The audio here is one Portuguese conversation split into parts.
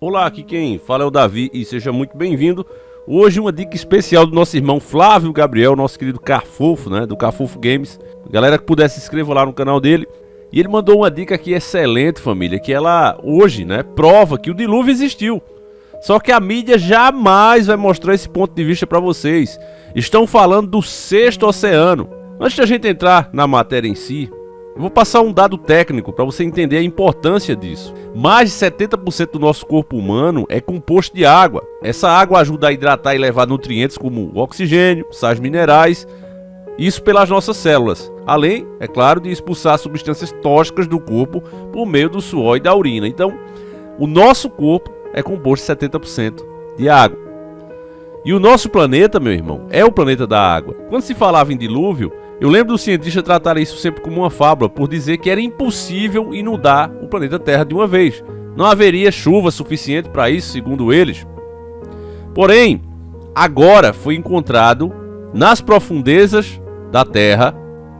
Olá, aqui quem fala é o Davi e seja muito bem-vindo. Hoje uma dica especial do nosso irmão Flávio Gabriel, nosso querido Carfofo, né, do Carfofo Games. Galera que pudesse se inscrever lá no canal dele. E ele mandou uma dica aqui excelente, família, que ela hoje, né, prova que o dilúvio existiu. Só que a mídia jamais vai mostrar esse ponto de vista para vocês. Estão falando do sexto oceano. Antes de a gente entrar na matéria em si, eu vou passar um dado técnico para você entender a importância disso. Mais de 70% do nosso corpo humano é composto de água. Essa água ajuda a hidratar e levar nutrientes como oxigênio, sais minerais, isso pelas nossas células. Além, é claro, de expulsar substâncias tóxicas do corpo por meio do suor e da urina. Então, o nosso corpo é composto de 70% de água. E o nosso planeta, meu irmão, é o planeta da água. Quando se falava em dilúvio, eu lembro do cientista tratar isso sempre como uma fábula, por dizer que era impossível inundar o planeta Terra de uma vez. Não haveria chuva suficiente para isso, segundo eles. Porém, agora foi encontrado nas profundezas da Terra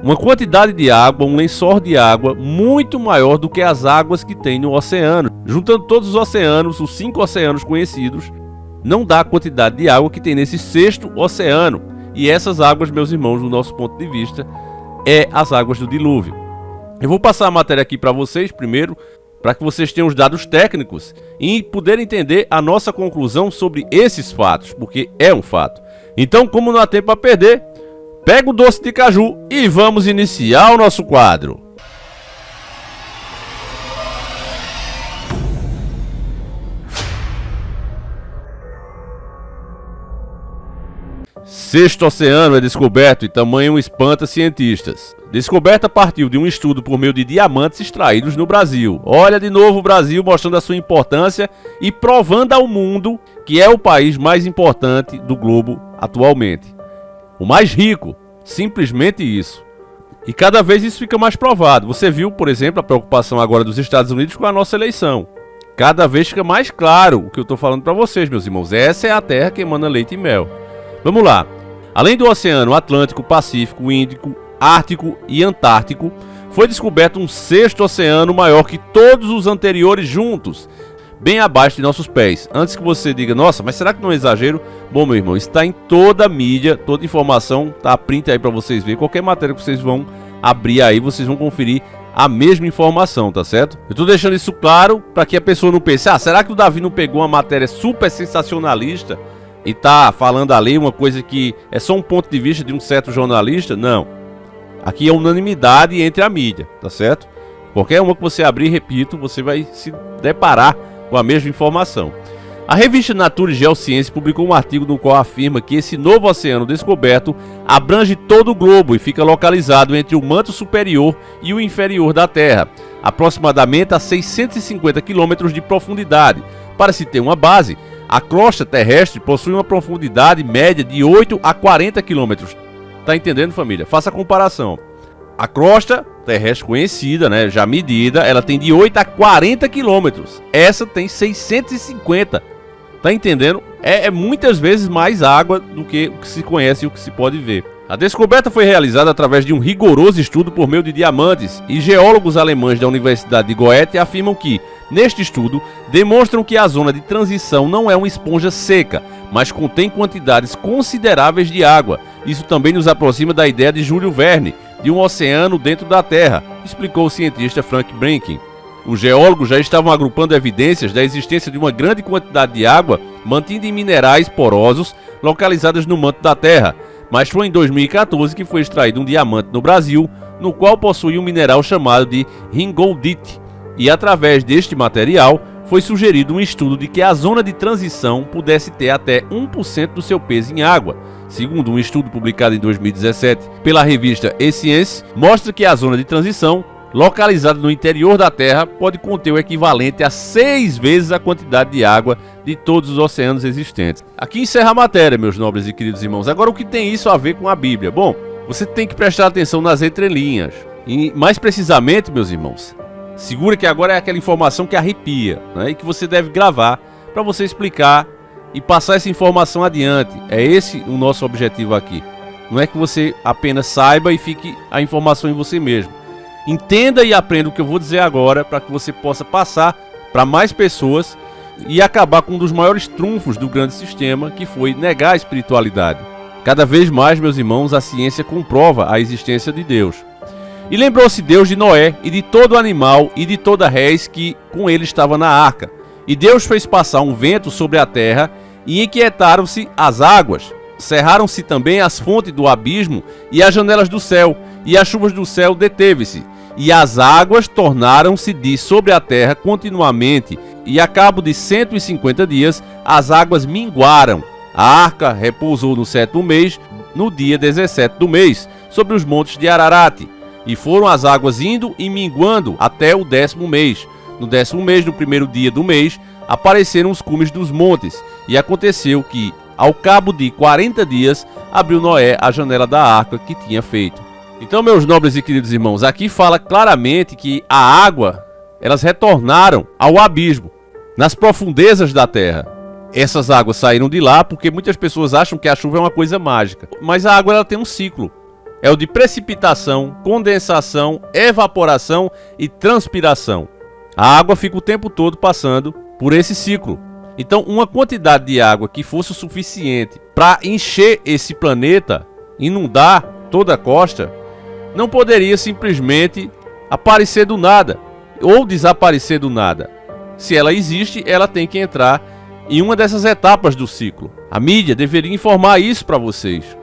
uma quantidade de água, um lençol de água muito maior do que as águas que tem no oceano. Juntando todos os oceanos, os 5 oceanos conhecidos, não dá a quantidade de água que tem nesse sexto oceano. E essas águas, meus irmãos, do nosso ponto de vista, é as águas do dilúvio. Eu vou passar a matéria aqui para vocês primeiro, para que vocês tenham os dados técnicos e poderem entender a nossa conclusão sobre esses fatos, porque é um fato. Então, como não há tempo a perder, pega o doce de caju e vamos iniciar o nosso quadro. Sexto oceano é descoberto e tamanho espanta cientistas. Descoberta partiu de um estudo por meio de diamantes extraídos no Brasil. Olha de novo o Brasil mostrando a sua importância e provando ao mundo que é o país mais importante do globo atualmente. O mais rico, simplesmente isso. E cada vez isso fica mais provado. Você viu, por exemplo, a preocupação agora dos Estados Unidos com a nossa eleição. Cada vez fica mais claro o que eu estou falando para vocês, meus irmãos. Essa é a terra que emana leite e mel. Vamos lá. Além do Oceano Atlântico, Pacífico, Índico, Ártico e Antártico, foi descoberto um sexto oceano maior que todos os anteriores juntos, bem abaixo de nossos pés. Antes que você diga, nossa, mas será que não é exagero? Bom, meu irmão, está em toda a mídia, toda informação, tá? Print aí para vocês verem. Qualquer matéria que vocês vão abrir aí, vocês vão conferir a mesma informação, tá certo? Eu tô deixando isso claro para que a pessoa não pense, será que o Davi não pegou uma matéria super sensacionalista e tá falando ali uma coisa que é só um ponto de vista de um certo jornalista? Não. Aqui é unanimidade entre a mídia, tá certo? Qualquer uma que você abrir, repito, você vai se deparar com a mesma informação. A revista Nature Geoscience publicou um artigo no qual afirma que esse novo oceano descoberto abrange todo o globo e fica localizado entre o manto superior e o inferior da Terra, aproximadamente a 650 km de profundidade. Para se ter uma base, a crosta terrestre possui uma profundidade média de 8 a 40 km. Tá entendendo, família? Faça a comparação. A crosta terrestre conhecida, né, já medida, ela tem de 8 a 40 km. Essa tem 650. Tá entendendo? É muitas vezes mais água do que o que se conhece e o que se pode ver. A descoberta foi realizada através de um rigoroso estudo por meio de diamantes, e geólogos alemães da Universidade de Goethe afirmam que, neste estudo, demonstram que a zona de transição não é uma esponja seca, mas contém quantidades consideráveis de água. Isso também nos aproxima da ideia de Júlio Verne, de um oceano dentro da Terra, explicou o cientista Frank Brinkin. Os geólogos já estavam agrupando evidências da existência de uma grande quantidade de água mantida em minerais porosos localizados no manto da Terra, mas foi em 2014 que foi extraído um diamante no Brasil, no qual possui um mineral chamado de ringoldite, e através deste material foi sugerido um estudo de que a zona de transição pudesse ter até 1% do seu peso em água. Segundo um estudo publicado em 2017 pela revista eScience, mostra que a zona de transição, localizada no interior da Terra, pode conter o equivalente a 6 vezes a quantidade de água de todos os oceanos existentes. Aqui encerra a matéria, meus nobres e queridos irmãos. Agora, o que tem isso a ver com a Bíblia? Bom, você tem que prestar atenção nas entrelinhas. E mais precisamente, meus irmãos, segura que agora é aquela informação que arrepia, né, e que você deve gravar para você explicar e passar essa informação adiante. É esse o nosso objetivo aqui. Não é que você apenas saiba e fique a informação em você mesmo. Entenda e aprenda o que eu vou dizer agora para que você possa passar para mais pessoas e acabar com um dos maiores trunfos do grande sistema, que foi negar a espiritualidade. Cada vez mais, meus irmãos, a ciência comprova a existência de Deus. E lembrou-se Deus de Noé e de todo animal e de toda res que com ele estava na arca. E Deus fez passar um vento sobre a terra e inquietaram-se as águas. Cerraram-se também as fontes do abismo e as janelas do céu, e as chuvas do céu deteve-se. E as águas tornaram-se de sobre a terra continuamente, e a cabo de 150 dias as águas minguaram. A arca repousou no 7º mês, no dia 17 do mês, sobre os montes de Ararate. E foram as águas indo e minguando até o 10º mês. No 10º mês, no primeiro dia do mês, apareceram os cumes dos montes. E aconteceu que, ao cabo de 40 dias, abriu Noé a janela da arca que tinha feito. Então, meus nobres e queridos irmãos, aqui fala claramente que a água, elas retornaram ao abismo, nas profundezas da terra. Essas águas saíram de lá porque muitas pessoas acham que a chuva é uma coisa mágica. Mas a água ela tem um ciclo. É o de precipitação, condensação, evaporação e transpiração. A água fica o tempo todo passando por esse ciclo. Então, uma quantidade de água que fosse o suficiente para encher esse planeta, inundar toda a costa, não poderia simplesmente aparecer do nada ou desaparecer do nada. Se ela existe, ela tem que entrar em uma dessas etapas do ciclo. A mídia deveria informar isso para vocês.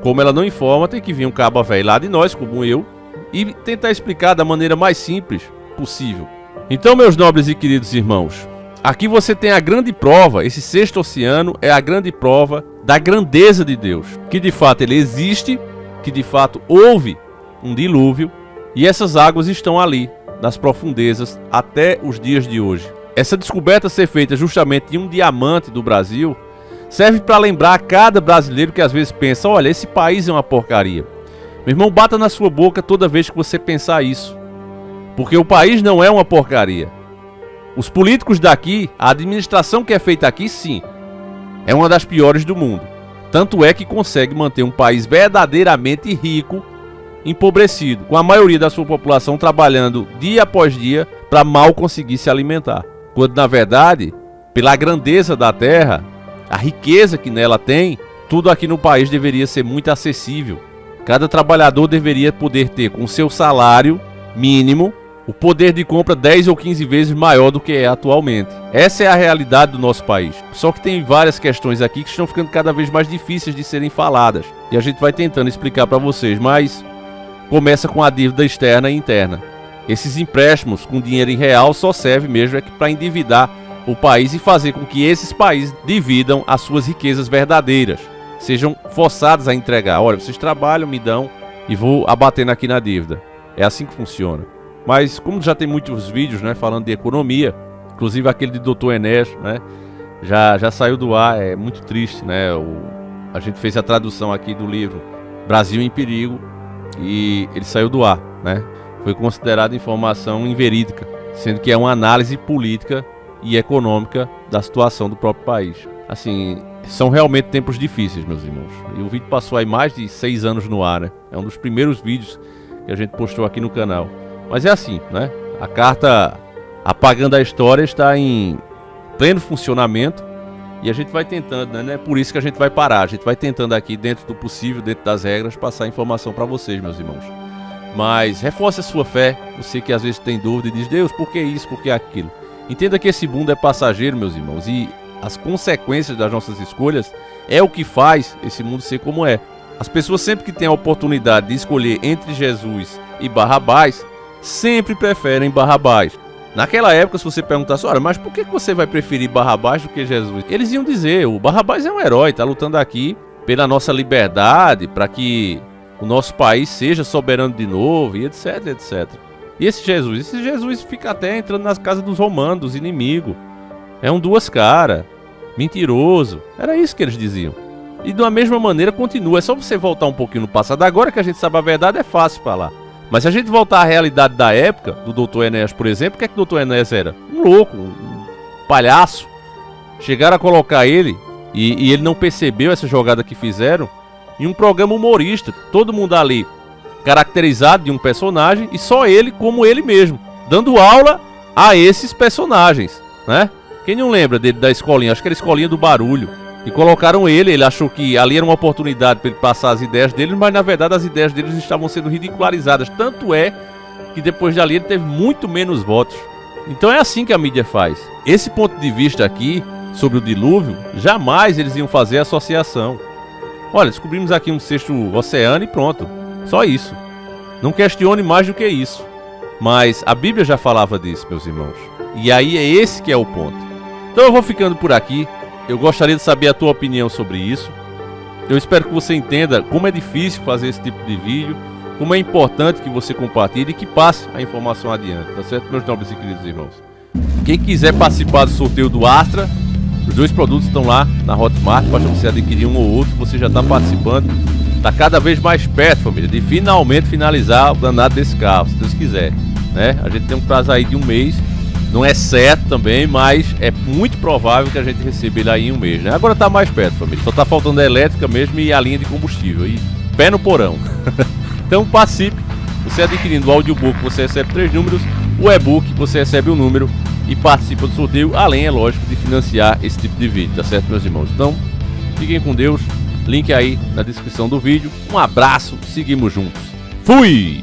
Como ela não informa, tem que vir um caba velho lá de nós, como eu, e tentar explicar da maneira mais simples possível. Então, meus nobres e queridos irmãos, aqui você tem a grande prova, esse 6º oceano é a grande prova da grandeza de Deus, que de fato ele existe, que de fato houve um dilúvio, e essas águas estão ali, nas profundezas, até os dias de hoje. Essa descoberta ser feita justamente em um diamante do Brasil, serve para lembrar a cada brasileiro que às vezes pensa, olha, esse país é uma porcaria. Meu irmão, bata na sua boca toda vez que você pensar isso, porque o país não é uma porcaria. Os políticos daqui, a administração que é feita aqui, sim, é uma das piores do mundo. Tanto é que consegue manter um país verdadeiramente rico, empobrecido, com a maioria da sua população trabalhando dia após dia para mal conseguir se alimentar. Quando, na verdade, pela grandeza da terra, a riqueza que nela tem, tudo aqui no país deveria ser muito acessível. Cada trabalhador deveria poder ter, com seu salário mínimo, o poder de compra 10 ou 15 vezes maior do que é atualmente. Essa é a realidade do nosso país. Só que tem várias questões aqui que estão ficando cada vez mais difíceis de serem faladas. E a gente vai tentando explicar para vocês, mas começa com a dívida externa e interna. Esses empréstimos com dinheiro em real só servem mesmo para endividar o país e fazer com que esses países dividam as suas riquezas verdadeiras. Sejam forçados a entregar. Olha, vocês trabalham, me dão e vou abatendo aqui na dívida. É assim que funciona. Mas como já tem muitos vídeos, né, falando de economia, inclusive aquele de Dr. Enéas, né, já saiu do ar, é muito triste, né? A gente fez a tradução aqui do livro Brasil em Perigo e ele saiu do ar, né? Foi considerado informação inverídica, sendo que é uma análise política e econômica da situação do próprio país. Assim, são realmente tempos difíceis, meus irmãos. E o vídeo passou aí mais de 6 anos no ar, né? É um dos primeiros vídeos que a gente postou aqui no canal. Mas é assim, né? A carta Apagando a História está em pleno funcionamento e a gente vai tentando, né? Não é por isso que a gente vai parar. A gente vai tentando aqui, dentro do possível, dentro das regras, passar informação para vocês, meus irmãos. Mas reforce a sua fé. Você que às vezes tem dúvida e diz, Deus, por que isso, por que aquilo? Entenda que esse mundo é passageiro, meus irmãos, e as consequências das nossas escolhas é o que faz esse mundo ser como é. As pessoas sempre que têm a oportunidade de escolher entre Jesus e Barrabás, sempre preferem Barrabás. Naquela época, se você perguntasse, olha, mas por que você vai preferir Barrabás do que Jesus? Eles iam dizer, o Barrabás é um herói, está lutando aqui pela nossa liberdade, para que o nosso país seja soberano de novo, e etc, etc. E esse Jesus fica até entrando nas casas dos romanos, dos inimigos. É um duas caras, mentiroso. Era isso que eles diziam. E da mesma maneira continua, é só você voltar um pouquinho no passado. Agora que a gente sabe a verdade, é fácil falar. Mas se a gente voltar à realidade da época, do Dr. Enéas, por exemplo, o que é que o Dr. Enéas era? Um louco, um palhaço. Chegaram a colocar ele, e ele não percebeu essa jogada que fizeram, em um programa humorista. Todo mundo ali caracterizado de um personagem, e só ele como ele mesmo, dando aula a esses personagens, né? Quem não lembra dele da escolinha? Acho que era a escolinha do barulho. E colocaram ele achou que ali era uma oportunidade para ele passar as ideias dele, mas na verdade as ideias deles estavam sendo ridicularizadas. Tanto é que depois dali ele teve muito menos votos. Então é assim que a mídia faz. Esse ponto de vista aqui, sobre o dilúvio, jamais eles iam fazer associação. Olha, descobrimos aqui um sexto oceano e pronto. Só isso. Não questione mais do que isso. Mas a Bíblia já falava disso, meus irmãos. E aí é esse que é o ponto. Então eu vou ficando por aqui. Eu gostaria de saber a tua opinião sobre isso. Eu espero que você entenda como é difícil fazer esse tipo de vídeo, como é importante que você compartilhe e que passe a informação adiante, tá certo, meus nobres e queridos irmãos? Quem quiser participar do sorteio do Astra, os 2 produtos estão lá na Hotmart, basta você adquirir um ou outro, você já está participando. Está cada vez mais perto, família, de finalmente finalizar o danado desse carro, se Deus quiser, né? A gente tem um prazo aí de 1 mês. Não é certo também, mas é muito provável que a gente receba ele aí em 1 mês, né? Agora tá mais perto, família. Só tá faltando a elétrica mesmo e a linha de combustível. E pé no porão. Então participe. Você adquirindo o audiobook, você recebe 3 números. O e-book, você recebe 1 número. E participa do sorteio, além, é lógico, de financiar esse tipo de vídeo, tá certo, meus irmãos? Então, fiquem com Deus. Link aí na descrição do vídeo. Um abraço, seguimos juntos. Fui!